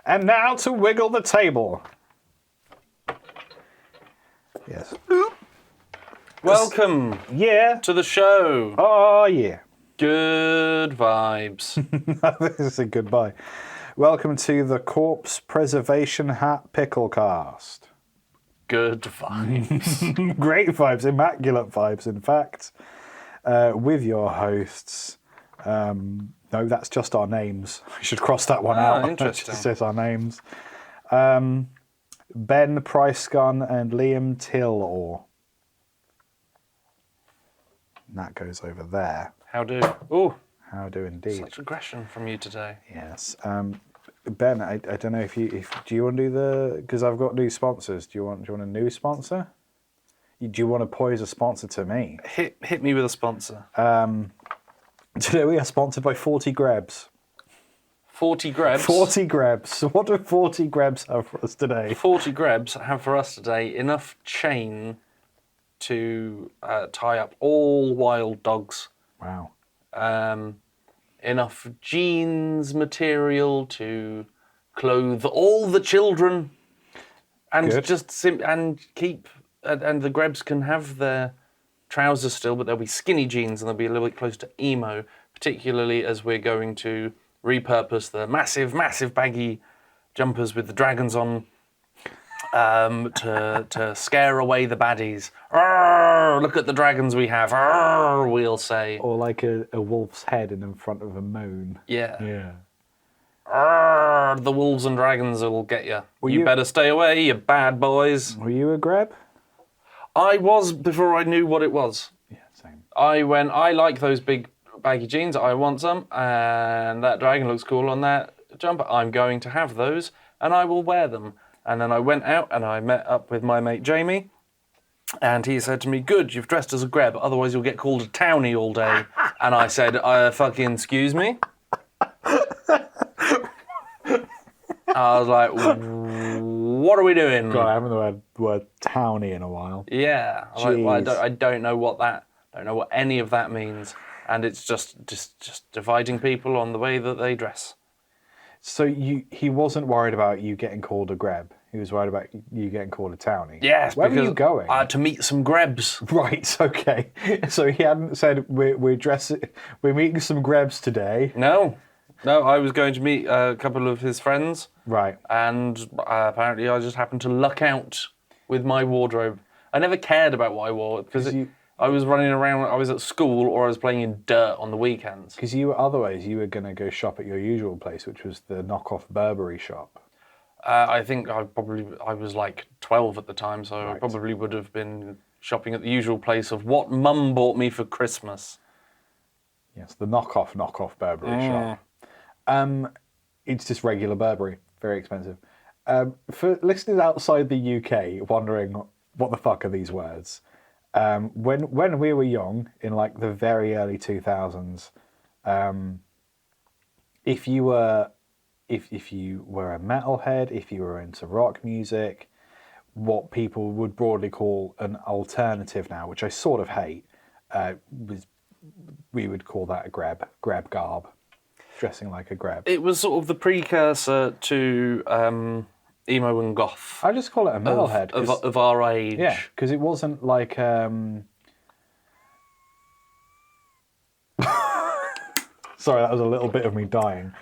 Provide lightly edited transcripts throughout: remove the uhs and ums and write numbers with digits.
And now to wiggle the table. Yes. Welcome Yeah. to the show. Oh, yeah. Good vibes. This is a goodbye. Welcome to the Corpse Preservation Hat Pickle Cast. Good vibes. Great vibes, immaculate vibes, in fact. With your hosts. No, that's just our names. I should cross that one out. Interesting. It just says our names. Ben Pricegun and Liam Tillor. And that goes over there. How do? Ooh, How do indeed. such aggression from you today. Yes. Ben, I don't know if do you want to do the, because I've got new sponsors. Do you want a new sponsor? Do you want to pose a sponsor to me? Hit me with a sponsor. Today we are sponsored by 40 Grebs. 40 Grebs. 40 Grebs. What do 40 Grebs have for us today? 40 Grebs have for us today enough chain to tie up all wild dogs. Wow. Enough jeans material to clothe all the children, and Good. and keep and the Grebs can have their trousers still, but they'll be skinny jeans and they'll be a little bit close to emo, particularly as we're going to repurpose the massive baggy jumpers with the dragons on to scare away the baddies. Arr, look at the dragons we have. Arr, we'll say. Or like a wolf's head in front of a moon. Yeah. Yeah. Arr, the wolves and dragons will get you. You better stay away, you bad boys. Were you a Greb? I was before I knew what it was. Yeah, same. I like those big baggy jeans. I want some, and that dragon looks cool on that jumper. I'm going to have those, and I will wear them. And then I went out and I met up with my mate Jamie, and he said to me, "Good, you've dressed as a Greb, otherwise you'll get called a townie all day." And I said, "Fucking excuse me." I was like, "What are we doing?" God, I haven't heard the word townie in a while. Yeah, I was like, well, I don't know what any of that means, and it's just dividing people on the way that they dress. So he wasn't worried about you getting called a Greb. He was worried about you getting called a townie. Yes, Where were you going? To meet some Grebs. Right. Okay. So he hadn't said we're meeting some Grebs today. No, I was going to meet a couple of his friends. Right. And apparently I just happened to luck out with my wardrobe. I never cared about what I wore because I was running around, I was at school or I was playing in dirt on the weekends. Because otherwise you were going to go shop at your usual place, which was the knockoff Burberry shop. I think I was like 12 at the time, so Right. I probably would have been shopping at the usual place of what Mum bought me for Christmas. Yes, the knockoff Burberry shop. It's just regular Burberry, very expensive. For listeners outside the UK wondering what the fuck are these words, when we were young in like the very early 2000s, if you were a metalhead, if you were into rock music, what people would broadly call an alternative now, which I sort of hate, we would call that a Greb garb, dressing like a Greb. It was sort of the precursor to emo and goth. I just call it a metalhead of our age. Yeah, because it wasn't like. Sorry, that was a little bit of me dying.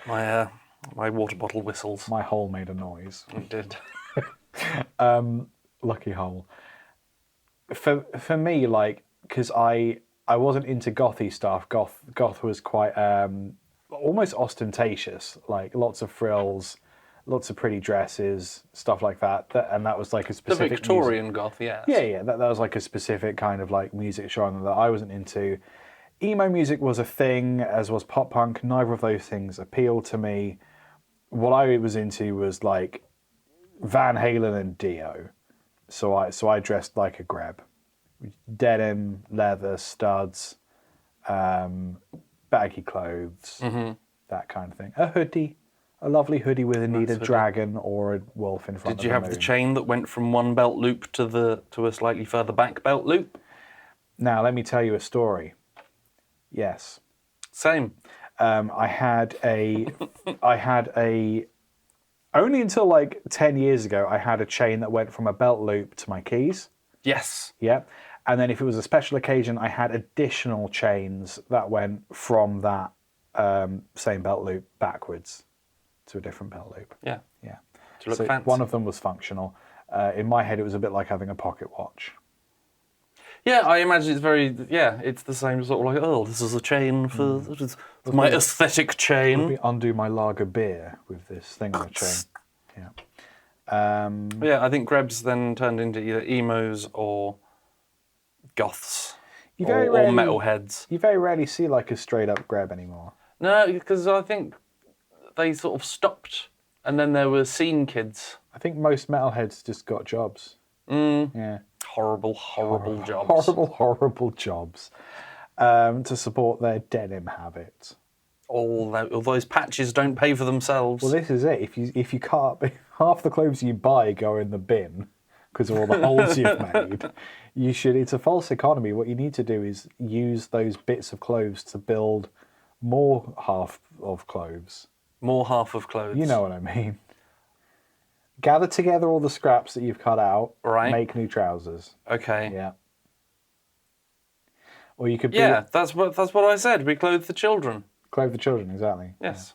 My water bottle whistles. My hole made a noise. It did. Lucky hole. For me, like, because I wasn't into gothy stuff. Goth was quite almost ostentatious, like lots of frills, lots of pretty dresses, stuff like that. And that was like a specific The Victorian goth, yes. Yeah. That was like a specific kind of like music genre that I wasn't into. Emo music was a thing, as was pop punk. Neither of those things appealed to me. What I was into was like Van Halen and Dio. So I dressed like a Greb. Denim, leather, studs, baggy clothes, that kind of thing. A hoodie, a lovely hoodie with either a dragon or a wolf in front of it. Did you have the chain that went from one belt loop to a slightly further back belt loop? Now, let me tell you a story. Yes. Same. I had a Only until like 10 years ago, I had a chain that went from a belt loop to my keys. Yes. Yeah. And then if it was a special occasion, I had additional chains that went from that same belt loop backwards to a different belt loop. Yeah. Yeah. To look So fancy. one of them was functional. In my head, it was a bit like having a pocket watch. Yeah, I imagine it's very. Yeah, it's the same sort of like. Oh, this is a chain for it's my aesthetic Let chain. me undo my lager beer with this thing on the chain. Yeah. But yeah, I think Grebs then turned into either emos or goths You or, very or rarely, metalheads. You very rarely see like a straight up Greb anymore. No, because I think they sort of stopped, and then there were scene kids. I think most metalheads just got jobs. Yeah. Horrible jobs. Horrible jobs to support their denim habit. All those patches don't pay for themselves. Well, this is it. If you can't, half the clothes you buy go in the bin because of all the holes you've made. You should. It's a false economy. What you need to do is use those bits of clothes to build more half of clothes. More half of clothes. You know what I mean. Gather together all the scraps that you've cut out. Right. Make new trousers. Okay. Yeah. Or you could. Yeah, that's what I said. We clothe the children. Clothe the children, exactly. Yes.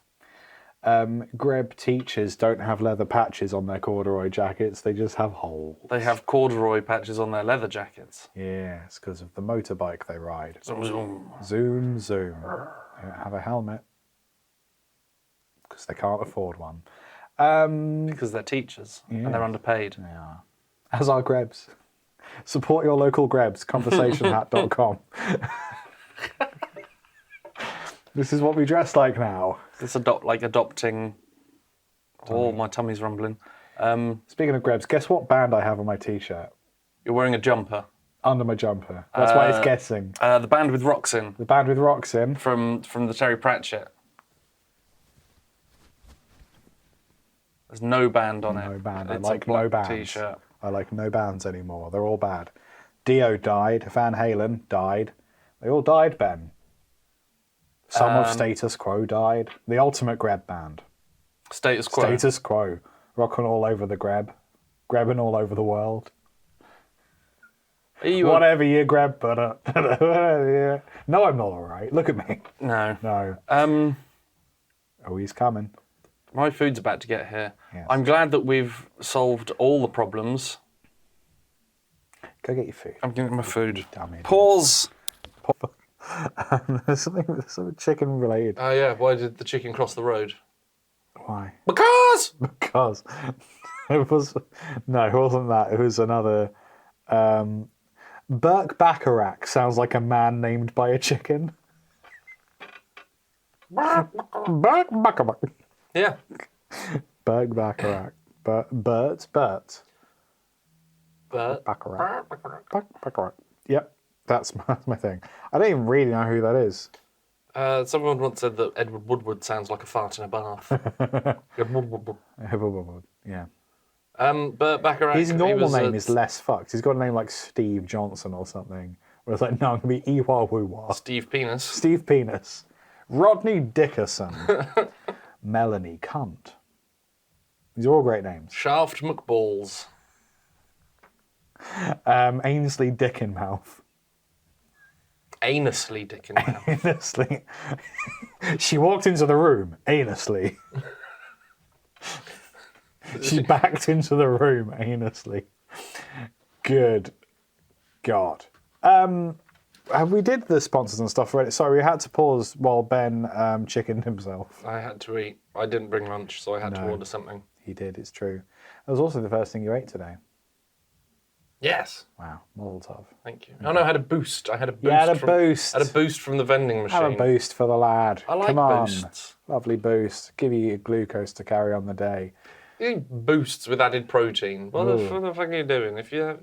Greb teachers don't have leather patches on their corduroy jackets. They just have holes. They have corduroy patches on their leather jackets. Yeah, it's because of the motorbike they ride. Zoom, zoom. Zoom, zoom. They don't have a helmet because they can't afford one. Because they're teachers and they're underpaid. Yeah. As are Grebs. Support your local Grebs. Conversationhat.com. This is what we dress like now. It's adopting. Oh, my tummy's rumbling. Speaking of Grebs, guess what band I have on my t-shirt? You're wearing a jumper. Under my jumper. That's why it's guessing. The band with rocks in. The band with rocks in. From the Terry Pratchett. There's no band on it. No band. It's I like a black no bands. T-shirt. I like no bands anymore. They're all bad. Dio died. Van Halen died. They all died, Ben. Some of Status Quo died. The ultimate Greb band. Status Quo. Status Quo. Rocking all over the Greb. Grebbing all over the world. Are you Whatever you Greb, but yeah. No, I'm not all right. Look at me. No. No. Oh, he's coming. My food's about to get here. Yes. I'm glad that we've solved all the problems. Go get your food. I'm getting my food. Damn it. Pause. There's something chicken related. Oh yeah, why did the chicken cross the road? Why? Because! Because it wasn't that. It was another. Burke Bacharach sounds like a man named by a chicken. Burke Bacharach. Yeah. Burke Bacharach. Bert. But Bacharach. Bacharach. Yep, that's my thing. I don't even really know who that is. someone once said that Edward Woodward sounds like a fart in a bath. Yeah. But Bacharach. His normal name is less fucked. He's got a name like Steve Johnson or something. Where it's like, no, I'm going to be Ewa Woo-Wah. Steve Penis. Steve Penis. Rodney Dickerson. Melanie Cunt. These are all great names. Shaft McBalls. Ainsley Dickenmouth. Anussly dick in mouth. Anussly. She walked into the room, anussly. She backed into the room, anussly. Good God. We did the sponsors and stuff already. Sorry, we had to pause while Ben chickened himself. I had to eat. I didn't bring lunch, so I had to No. order something. He did, it's true. That was also the first thing you ate today. Yes. Wow, mazel tov. Thank you. Oh no, I had a boost. I had a boost. You had a from, boost. I had a boost from the vending machine. Have a boost for the lad. I like Come on. boosts. Lovely boost. Give you your glucose to carry on the day. You eat boosts with added protein. What the fuck are you doing? If you're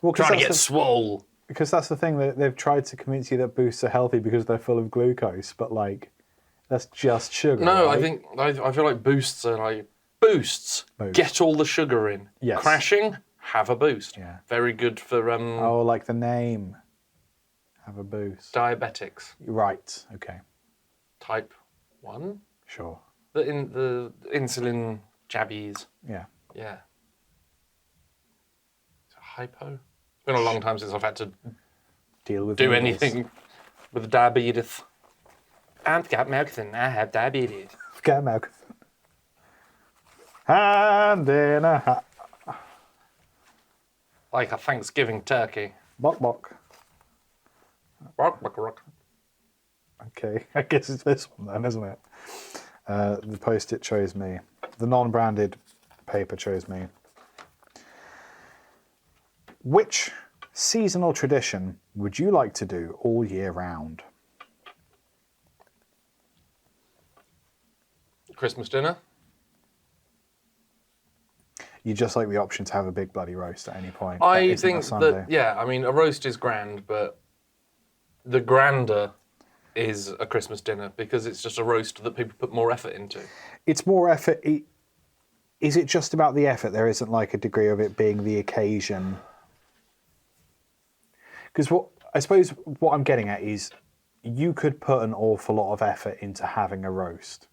Well, trying to get swole. Because that's the thing, that they've tried to convince you that boosts are healthy because they're full of glucose, but like, that's just sugar. No, right? I feel like boosts are like boosts. Boost. Get all the sugar in. Yes. Crashing. Have a boost. Yeah. Very good for Oh, like the name. Have a boost. diabetics. Right. Okay. Type 1. Sure. The insulin Jabbies. Yeah. Yeah. Is it hypo? It's been a long time since I've had to Deal with do needles. anything with diabetes. I've got medicine. I have diabetes. Get milk. Hand in a hat. Like a Thanksgiving turkey. Bok bok. Rock, rock, rock. Okay, I guess it's this one then, isn't it? The Post-it chose me. The non-branded paper chose me. Which seasonal tradition would you like to do all year round? Christmas dinner. You just like the option to have a big bloody roast at any point. I That isn't a think Sunday. that, yeah, I mean, a roast is grand, but the grander is a Christmas dinner because it's just a roast that people put more effort into. It's more effort. Is it just about the effort? There isn't like a degree of it being the occasion. Because I suppose what I'm getting at is you could put an awful lot of effort into having a roast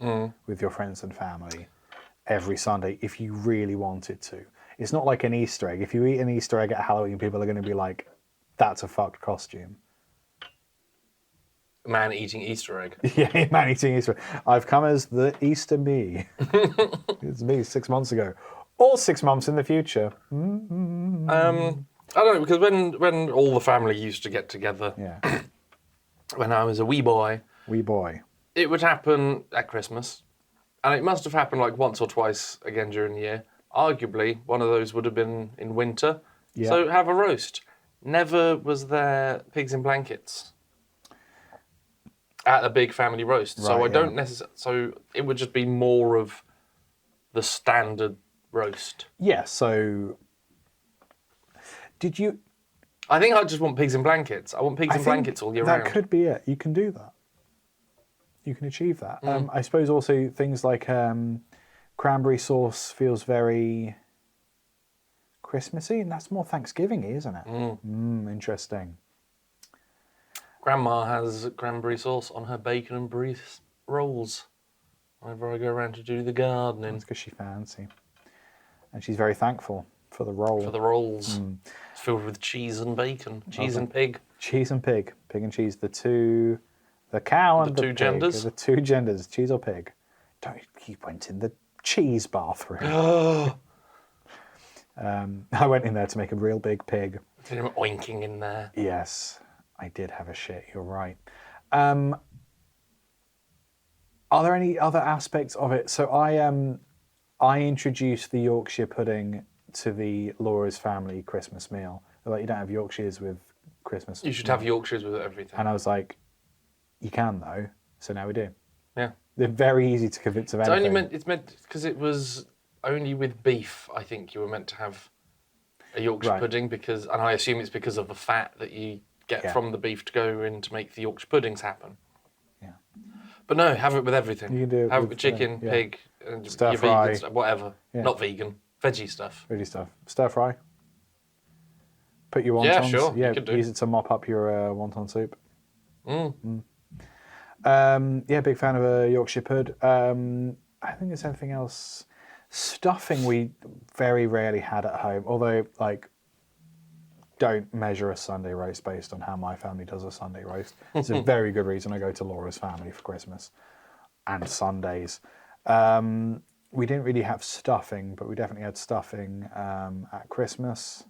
with your friends and family every Sunday if you really wanted to. It's not like an Easter egg. If you eat an Easter egg at Halloween, people are going to be like, that's a fucked costume. A man eating Easter egg. Yeah, man eating Easter egg. I've come as the Easter me. It's me 6 months ago. Or 6 months in the future. I don't know, because when all the family used to get together, Yeah. when I was a wee boy, Wee boy. it would happen at Christmas. And it must have happened like once or twice again during the year. Arguably, one of those would have been in winter. Yeah. So have a roast. Never was there pigs in blankets at a big family roast. So Right, I don't necessarily. So it would just be more of the standard roast. Yeah, so did you... I think I just want pigs in blankets. I want pigs in blankets all year round. That could be it. You can do that. You can achieve that. I suppose also things like cranberry sauce feels very Christmassy, and that's more Thanksgiving-y, isn't it? Interesting. Grandma has cranberry sauce on her bacon and brie rolls whenever I go around to do the gardening. That's because she's fancy. And she's very thankful for the roll. For the rolls. It's filled with cheese and bacon. Cheese and pig. Cheese and pig. Pig and cheese. The cow and the two pig. genders? The two genders, cheese or pig. Don't you went in the cheese bathroom. I went in there to make a real big pig. Did him oinking in there. Yes, I did have a shit, you're right. Are there any other aspects of it? So I introduced the Yorkshire pudding to the Laura's family Christmas meal. They're like, you don't have Yorkshires with Christmas. You should have Yorkshires with everything. And I was like, you can though. So now we do. Yeah. They're very easy to convince of anything. It's meant because it was only with beef. I think you were meant to have a Yorkshire pudding and I assume it's because of the fat that you get from the beef to go in to make the Yorkshire puddings happen. Yeah. But no, have it with everything. You can do it have it with, with chicken, yeah. pig, and Stir your fry. vegan stuff, whatever. Yeah. Not vegan, veggie stuff. Veggie stuff. Stir fry. Put your wontons. Yeah, sure, you Yeah, could do. use it to mop up your wonton soup. Mm. Yeah, big fan of a Yorkshire pud. I think there's anything else. Stuffing we very rarely had at home, although like don't measure a Sunday roast based on how my family does a Sunday roast. It's a very good reason I go to Laura's family for Christmas and Sundays. We didn't really have stuffing, but we definitely had stuffing at Christmas.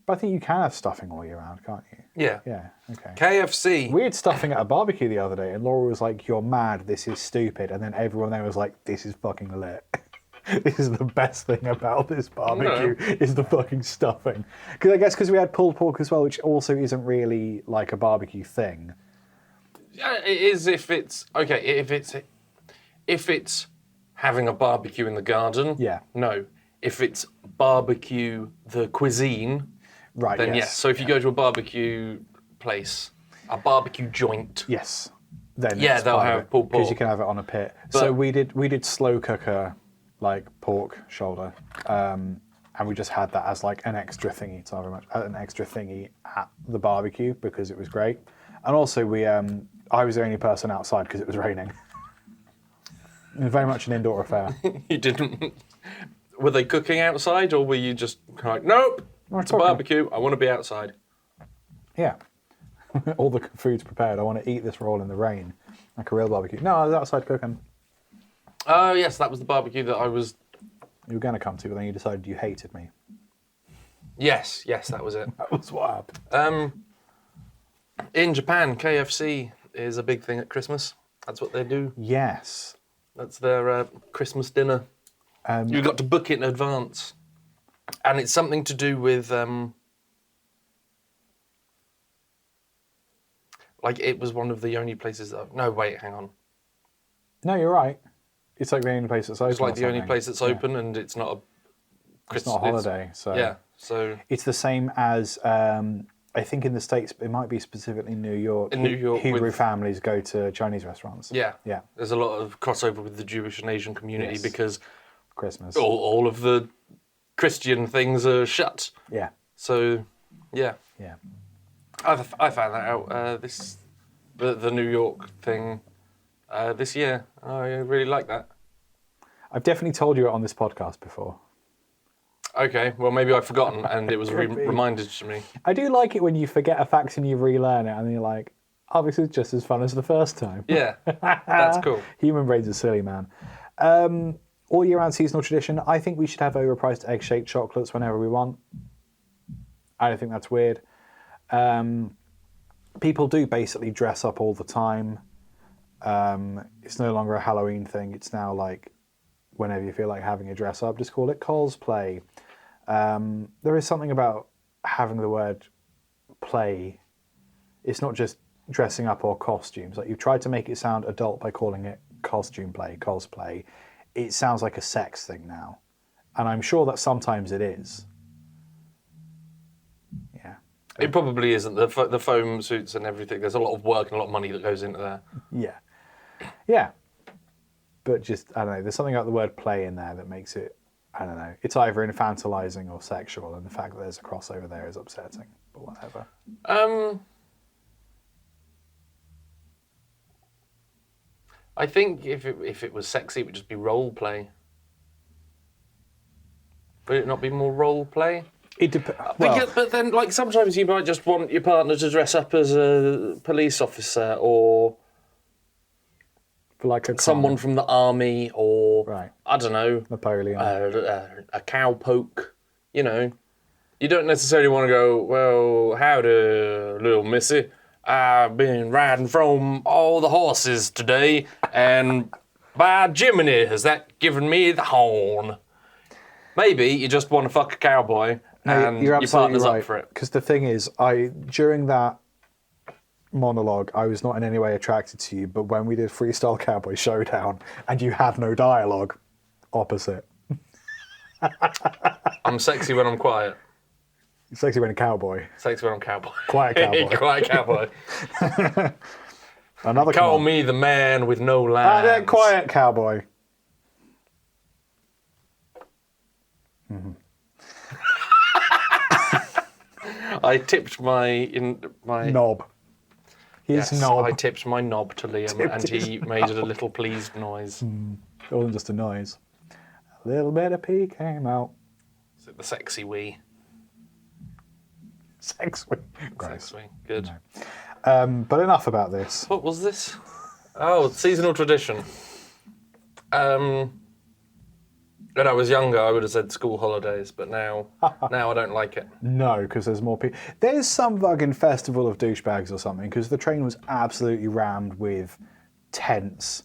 But I think you can have stuffing all year round, can't you? Yeah. Yeah, okay. KFC. We had stuffing at a barbecue the other day, and Laura was like, "You're mad, this is stupid." And then everyone there was like, "This is fucking lit." This is the best thing about this barbecue, is the fucking stuffing. Because I guess because we had pulled pork as well, which also isn't really like a barbecue thing. Yeah, it is if it's okay. If it's having a barbecue in the garden. Yeah. No. If it's barbecue the cuisine. Right, Then yes. yes. So if you go to a barbecue place, a barbecue joint. Yes. Then Yeah, they'll have pulled because pork. you can have it on a pit. But- So we did slow cooker like pork shoulder, and we just had that as like an extra thingy. So very much an extra thingy at the barbecue because it was great. And also I was the only person outside because it was raining. It was very much an indoor affair. You didn't. Were they cooking outside, or were you just like, nope, it's a barbecue. I want to be outside. Yeah. All the food's prepared. I want to eat this roll in the rain, like a real barbecue. No, I was outside cooking. Oh yes, that was the barbecue that I was. You were going to come to, but then you decided you hated me. Yes, that was it. That was what happened. In Japan, KFC is a big thing at Christmas. That's what they do. Yes. That's their Christmas dinner. You've got to book it in advance. And it's something to do with... like, it was one of the only places that... No, wait, hang on. No, you're right. It's like the only place that's open. It's like the only place that's open, and it's not a... It's not a holiday, so... Yeah, so... It's the same as... I think in the States, it might be specifically New York. In New York, Hebrew families go to Chinese restaurants. Yeah. Yeah. There's a lot of crossover with the Jewish and Asian community because Christmas. all of the Christian things are shut. Yeah. So, yeah. Yeah. I found that out the New York thing this year. I really like that. I've definitely told you it on this podcast before. Okay, well maybe I've forgotten and it was reminded to me. I do like it when you forget a fact and you relearn it and you're like, oh, this is just as fun as the first time. Yeah, that's cool. Human brains are silly, man. All year round seasonal tradition, I think we should have overpriced egg-shaped chocolates whenever we want. I don't think that's weird. People do basically dress up all the time. It's no longer a Halloween thing. It's now like whenever you feel like having a dress up, just call it cosplay. There is something about having the word play. It's not just dressing up or costumes. Like you've tried to make it sound adult by calling it costume play, cosplay. It sounds like a sex thing now. And I'm sure that sometimes it is. Yeah. It probably isn't. The foam suits and everything, there's a lot of work and a lot of money that goes into there. Yeah. Yeah. But just, I don't know, there's something about the word play in there that makes it, I don't know, it's either infantilizing or sexual, and the fact that there's a crossover there is upsetting, but whatever. I think if it was sexy, it would just be role play. Would it not be more role play? It depends. But then, like, sometimes you might just want your partner to dress up as a police officer or like someone from the army or, right. I don't know, Napoleon. A cowpoke, you know. You don't necessarily want to go, well, howdy, little missy. I've been riding from all the horses today, and by Jiminy, has that given me the horn? Maybe you just want to fuck a cowboy, and your partner's right, up for it. Because the thing is, during that monologue, I was not in any way attracted to you, but when we did Freestyle Cowboy Showdown, and you had no dialogue, opposite. I'm sexy when I'm quiet. Sexy when a cowboy. Sexy when I'm cowboy. Quiet cowboy. Quiet cowboy. Another Call me the man with no lines. Quiet cowboy. Mm-hmm. I tipped my knob. His knob. I tipped my knob to Liam, and he made a little pleased noise. It wasn't just a noise. A little bit of pee came out. Is it the sexy wee? Sex wee. Gross. Sex wee. Good. No. But enough about this. What was this? Oh, seasonal tradition. When I was younger, I would have said school holidays, but now I don't like it. No, because there's more people. There's some fucking festival of douchebags or something, because the train was absolutely rammed with tents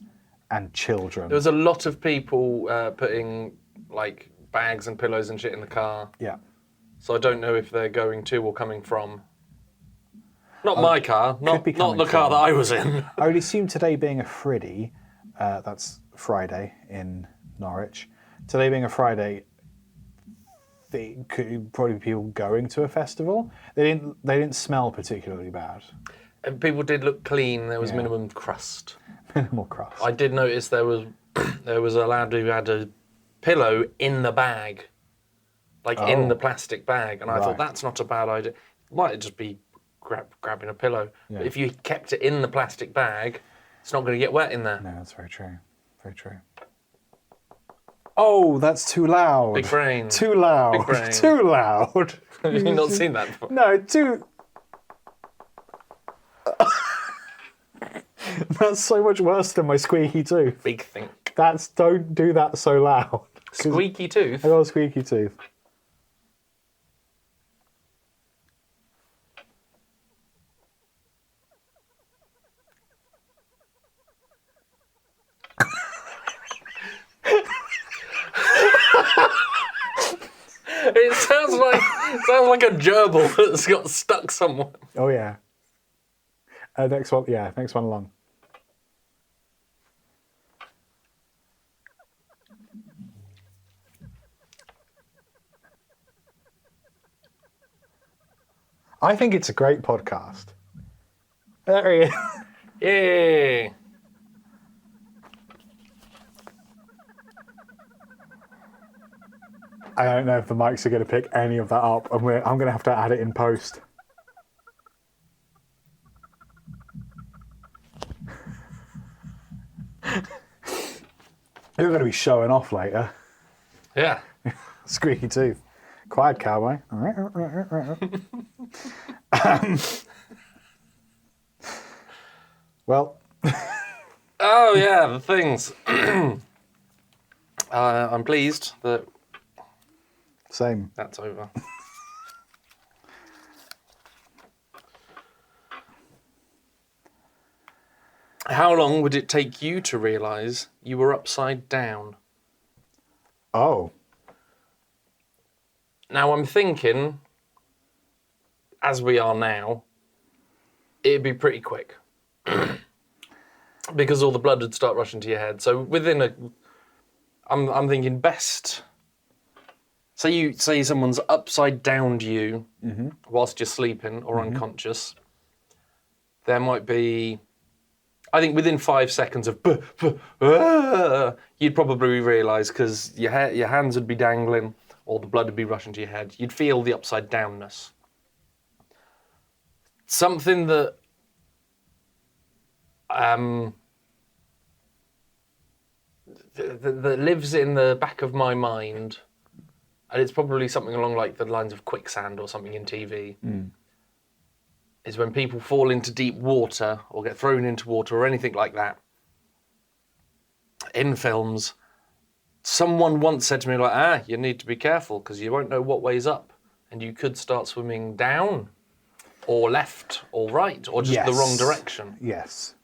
and children. There was a lot of people putting like bags and pillows and shit in the car. Yeah. So I don't know if they're going to or coming from. Not my car, not the car that I was in. I would assume today being a Friday, that's Friday in Norwich. Today being a Friday, they could probably be people going to a festival. They didn't smell particularly bad. And people did look clean. There was minimum crust. Minimal crust. I did notice there was a lad who had a pillow in the bag, in the plastic bag, and I thought that's not a bad idea. It might just be grabbing a pillow, but if you kept it in the plastic bag, it's not going to get wet in there. No, that's very true. Very true. Oh, that's too loud. Big brain. Too loud. Big brain. Too loud. Have you not seen that before? No, too... That's so much worse than my squeaky tooth. Big think. Don't do that so loud. Squeaky tooth? I got a squeaky tooth. It sounds like a gerbil that's got stuck somewhere. Oh yeah. Next one along. I think it's a great podcast. There he is. Yay! I don't know if the mics are going to pick any of that up, and I'm going to have to add it in post. You're going to be showing off later. Yeah. Squeaky tooth. Quiet cowboy. Well. Oh yeah, the things. I'm pleased that Same. that's over. How long would it take you to realise you were upside down? Oh. Now I'm thinking, as we are now, it'd be pretty quick. Because all the blood would start rushing to your head. So I'm thinking best. Say someone's upside down to you whilst you're sleeping or unconscious. There might be, I think within 5 seconds of you'd probably realise, because your hands would be dangling or the blood would be rushing to your head. You'd feel the upside downness. Something that that lives in the back of my mind, and it's probably something along like the lines of quicksand or something in TV, is when people fall into deep water or get thrown into water or anything like that. In films, someone once said to me, like, you need to be careful because you won't know what way's up, and you could start swimming down or left or right or just the wrong direction. Yes.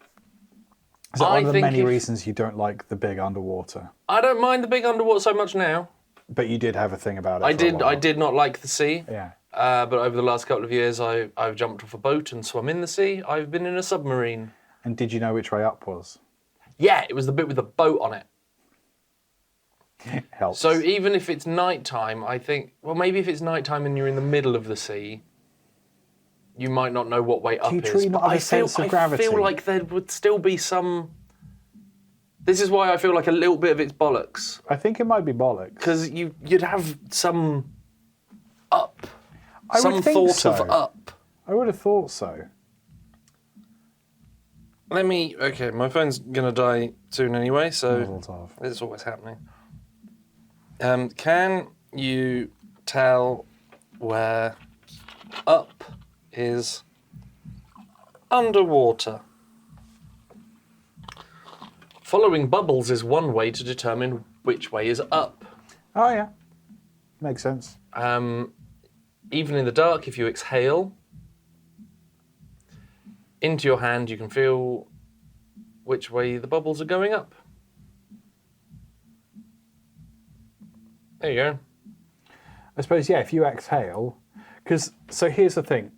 Is that one of the many reasons you don't like the big underwater? I don't mind the big underwater so much now. But you did have a thing about it. I did not like the sea. Yeah. But over the last couple of years, I've jumped off a boat and swum in the sea. I've been in a submarine. And did you know which way up was? Yeah, it was the bit with the boat on it. Helps. So even if it's nighttime, I think, well, maybe if it's nighttime and you're in the middle of the sea, you might not know what way up is. Do you not have a sense of gravity? I feel like there would still be some. This is why I feel like a little bit of it's bollocks. I think it might be bollocks. Because you'd have some up. I some would think thought so. of up. I would have thought so. Okay, my phone's going to die soon anyway, so it's always happening. Can you tell where up is underwater? Following bubbles is one way to determine which way is up. Oh, yeah. Makes sense. Even in the dark, if you exhale into your hand, you can feel which way the bubbles are going up. There you go. I suppose, yeah, if you exhale, so here's the thing.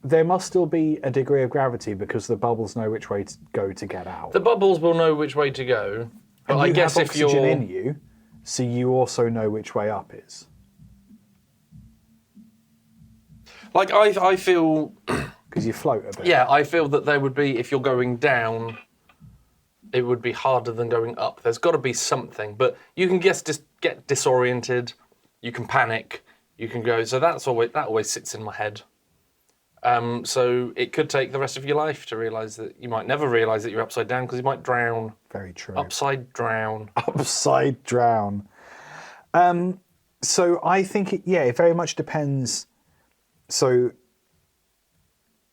There must still be a degree of gravity because the bubbles know which way to go to get out. The bubbles will know which way to go. But I guess if you're oxygen in you, so you also know which way up is. Like I feel because you float a bit. Yeah, I feel that there would be, if you're going down, it would be harder than going up. There's got to be something, but you can just get disoriented. You can panic. You can go. So that always sits in my head. So it could take the rest of your life to realise that you might never realise that you're upside down because you might drown. Very true. Upside drown. Upside drown. So I think it very much depends. So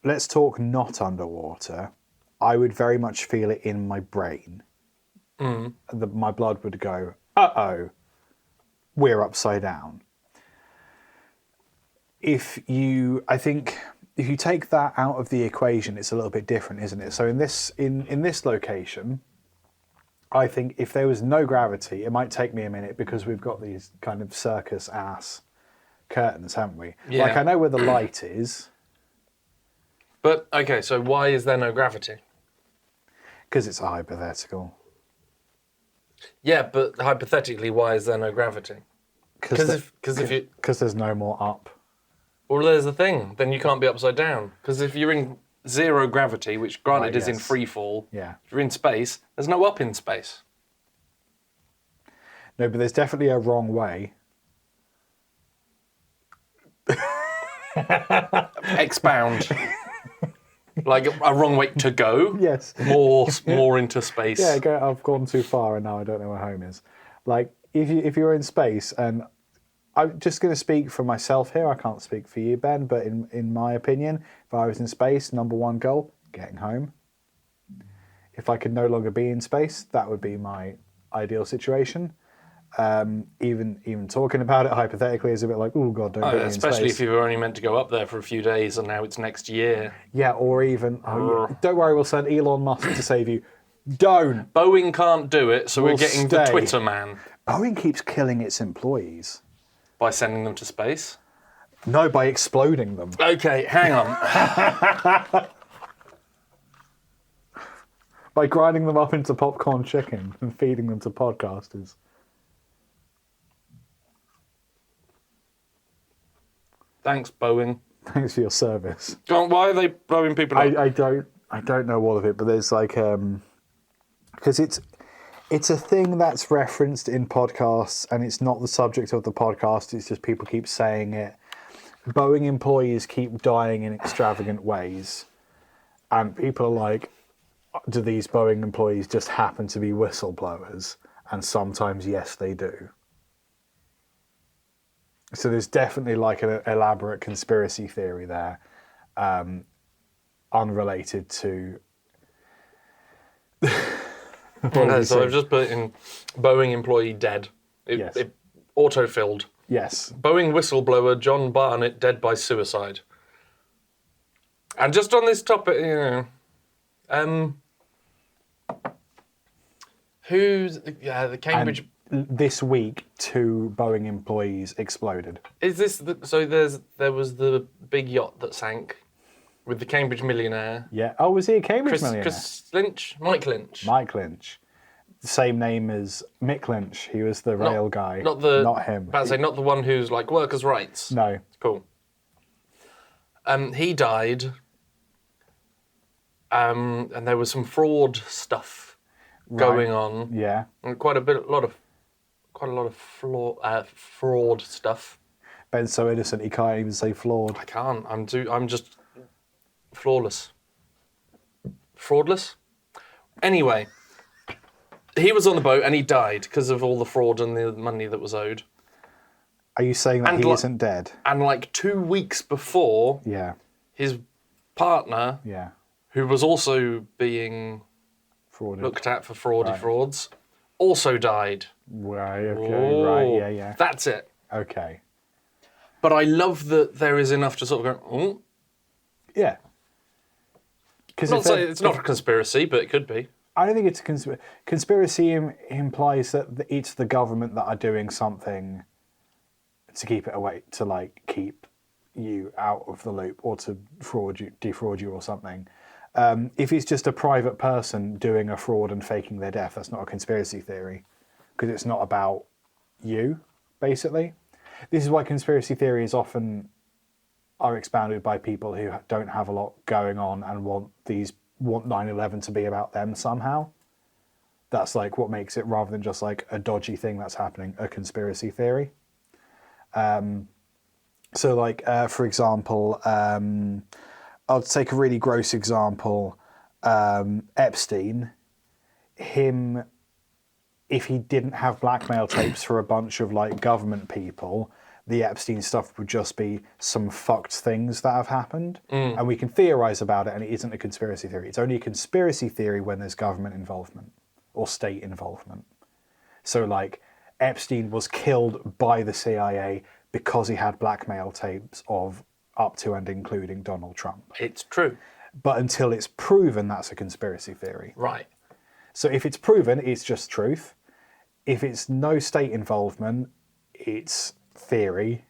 let's talk not underwater. I would very much feel it in my brain. My blood would go, uh-oh, we're upside down. I think if you take that out of the equation, it's a little bit different, isn't it? So in this location, I think if there was no gravity, it might take me a minute because we've got these kind of circus ass curtains, haven't we? Yeah. Like I know where the light is. But, okay, so why is there no gravity? Because it's a hypothetical. Yeah, but hypothetically, why is there no gravity? Because if there's no more up. Well, there's the thing. Then you can't be upside down. Because if you're in zero gravity, which granted is in free fall, yeah. if you're in space, there's no up in space. No, but there's definitely a wrong way. Expound. Like a wrong way to go. Yes. More into space. Yeah, I've gone too far and now I don't know where home is. Like if you're in space, and I'm just going to speak for myself here. I can't speak for you, Ben, but in my opinion, if I was in space, number one goal, getting home. If I could no longer be in space, that would be my ideal situation. Even talking about it hypothetically is a bit like, oh God, don't get me in space. Especially if you were only meant to go up there for a few days and now it's next year. Yeah, or even, don't worry, we'll send Elon Musk to save you. Don't! Boeing can't do it, so we're getting the Twitter man. Boeing keeps killing its employees. By sending them to space? No, by exploding them. Okay, hang on. By grinding them up into popcorn chicken and feeding them to podcasters. Thanks, Boeing. Thanks for your service. Why are they blowing people up? I don't know all of it, but there's like because it's a thing that's referenced in podcasts, and it's not the subject of the podcast. It's just people keep saying it. Boeing employees keep dying in extravagant ways, and people are like, do these Boeing employees just happen to be whistleblowers? And sometimes, yes, they do. So there's definitely like an elaborate conspiracy theory there, unrelated to... Okay, so I've just put in Boeing employee dead. It auto-filled. Yes. Boeing whistleblower John Barnett dead by suicide. And just on this topic, the Cambridge... And this week, 2 Boeing employees exploded. Is this... there was the big yacht that sank with the Cambridge millionaire. Yeah. Oh, was he a Cambridge millionaire? Chris Lynch? Mike Lynch. Mike Lynch. The same name as Mick Lynch. He was the rail guy. Not him. About to say, not the one who's like workers' rights. No. Cool. He died, and there was some fraud stuff going on. Yeah. And quite a lot of fraud stuff. Ben's so innocent he can't even say flawed. I can't. I'm just flawless. Fraudless? Anyway, he was on the boat and he died because of all the fraud and the money that was owed. Are you saying that he isn't dead? And like 2 weeks before, his partner, who was also being looked at for frauds, also died. Right, okay, right, yeah. That's it. Okay. But I love that there is enough to sort of go, oh. Yeah. It's not a conspiracy, but it could be. I don't think it's a conspiracy. Conspiracy implies that it's the government that are doing something to keep it away, to like keep you out of the loop or to defraud you or something. If it's just a private person doing a fraud and faking their death, that's not a conspiracy theory because it's not about you, basically. This is why conspiracy theories often are expounded by people who don't have a lot going on and want 9/11 to be about them somehow. That's like what makes it, rather than just like a dodgy thing that's happening, a conspiracy theory. So like, for example, I'll take a really gross example. Epstein, him, if he didn't have blackmail tapes for a bunch of like government people, the Epstein stuff would just be some fucked things that have happened. And we can theorize about it, and it isn't a conspiracy theory. It's only a conspiracy theory when there's government involvement or state involvement. So like Epstein was killed by the CIA because he had blackmail tapes of up to and including Donald Trump. It's true. But until it's proven, that's a conspiracy theory. Right. So if it's proven, it's just truth. If it's no state involvement, it's theory.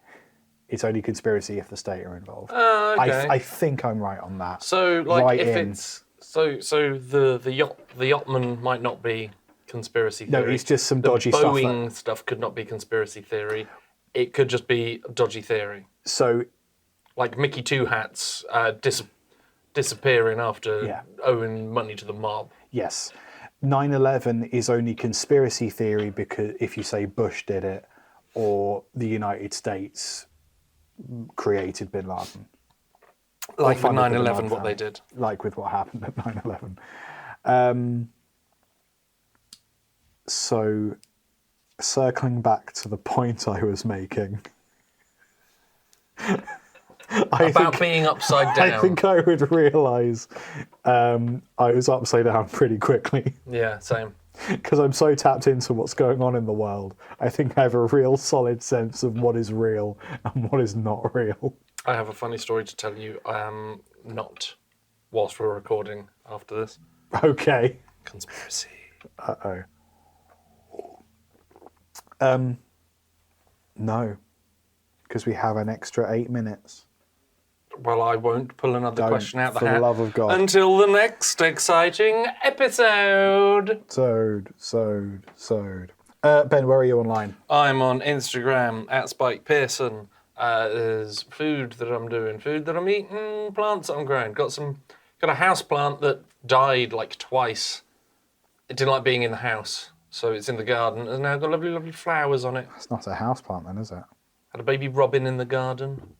It's only conspiracy if the state are involved. Okay. I think I'm right on that. So, like, Right if in. it's so the yachtman might not be conspiracy theory. No, it's just some the dodgy stuff. Boeing stuff could not be conspiracy theory. It could just be dodgy theory. So, Like Mickey Two Hats disappearing after owing money to the mob. yes, 9/11 is only conspiracy theory because if you say Bush did it or the United States created Bin Laden. Like with funded the Bin 9/11, Laden what they family. did. Like with what happened at 9/11. So, circling back to the point I was making. About being upside down. I think I would realise I was upside down pretty quickly Yeah, same. because I'm so tapped into what's going on in the world. I think I have a real solid sense of what is real and what is not real. I have a funny story to tell you. Not whilst we're recording after this. Okay. Conspiracy. Uh-oh. No, because we have an extra 8 minutes. Well, I won't pull another question out the for the hat love of God. until the next exciting episode. Sewed. Ben, where are you online? I'm on Instagram at Spike Pearson. There's food that I'm doing, food that I'm eating, plants that I'm growing. Got a house plant that died like twice. It didn't like being in the house, so it's in the garden. And now got lovely, lovely flowers on it. It's not a houseplant then, is it? Had a baby robin in the garden.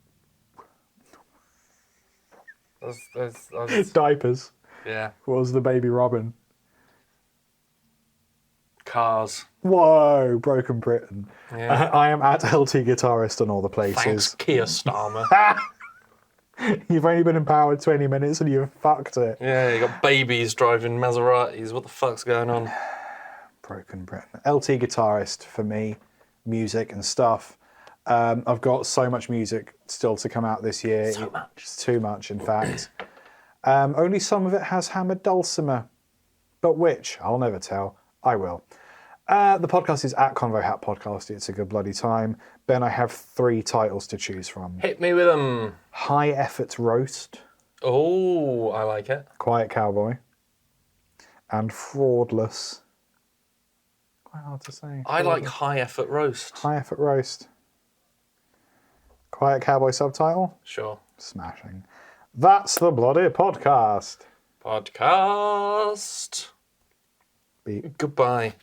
Diapers. Yeah. What was the baby robin? Cars. Whoa, Broken Britain. Yeah. I am at LT Guitarist on all the places. Thanks, Keir Starmer. You've only been empowered 20 minutes and you've fucked it. Yeah, you got babies driving Maseratis. What the fuck's going on? Broken Britain. LT Guitarist for me, music and stuff. I've got so much music still to come out this year. So much. It's too much, in fact. Only some of it has hammered dulcimer. But which? I'll never tell. I will. The podcast is at Convo Hat Podcast. It's a good bloody time. Ben, I have 3 titles to choose from. Hit me with them. High Effort Roast, Oh, I like it. Quiet Cowboy, and Fraudless. Quite hard to say. I like high effort roast. High Effort Roast. Quiet Cowboy subtitle? Sure. Smashing. That's the bloody podcast. Podcast. Beep. Goodbye.